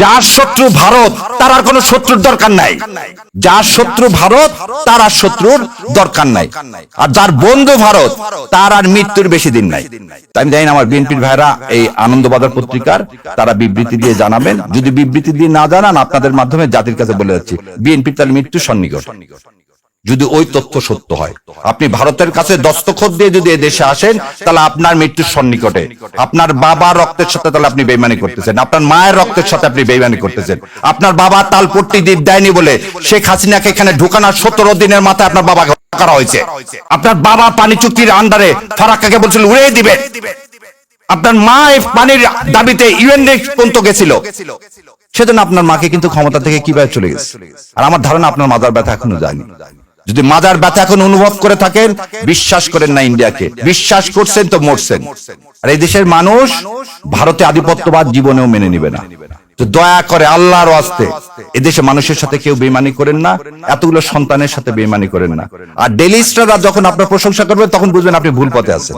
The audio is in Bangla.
যার শত্রু ভারত তার আর কোনো শত্রুর দরকার নাই। যার শত্রু ভারত তার আর শত্রুর দরকার নাই। আর যার বন্ধু ভারত তার আর মৃত্যুর বেশি দিন নাই। তাই আমি জানি না আমার বিএনপির ভাইরা এই আনন্দবাজার পত্রিকার তারা বিবৃতি দিয়ে জানাবেন। যদি বিবৃতি দিয়ে না জানান, আপনাদের মাধ্যমে জাতির কাছে বলে যাচ্ছি, বিএনপির তার মৃত্যু সন্নিকট। যদি ওই তথ্য সত্য হয়, আপনি ভারতের কাছে দস্তখত দিয়ে যদি দেশে আসেন, তাহলে আপনার মৃত্যুর সন্নিকটে। আপনার বাবার রক্তের সাথে তাহলে আপনি বেইমানি করতেছেন, আপনার মায়ের রক্তের সাথে আপনি বেইমানি করতেছেন। আপনার বাবা তালপট্টি দ্বীপ দেয়নি বলে শেখ হাসিনাকে এখানে ঢুকানোর 17 দিনের মাথায় আপনার বাবাকে হত্যা করা হয়েছে। আপনার বাবা পানি চুক্তির আন্ডারে ফারাক্কাকে বলছিল উড়িয়ে দিবে। আপনার মা এই পানির দাবিতে ইউএন পর্যন্ত গেছিল, সেজন্য আপনার মাকে কিন্তু ক্ষমতা থেকে কিভাবে চলে গেছে। আর আমার ধারণা আপনার মাজার ব্যথা এখনো যায়নি। যদি মাজার ব্যথা এখন অনুভব করে থাকেন, বিশ্বাস করেন না ইন্ডিয়াকে, বিশ্বাস করছেন তো মরছেন। আর এই দেশের মানুষ ভারতে আধিপত্যবাদ জীবনেও মেনে নিবে না। তো দয়া করে আল্লাহর ওয়াস্তে এদেশে মানুষের সাথে কেউ বেইমানি করেন না, এতগুলো সন্তানের সাথে বেইমানি করেন না। আর ডেলি স্টাররা যখন আপনার প্রশংসা করবে, তখন বুঝবেন আপনি ভুল পথে আছেন।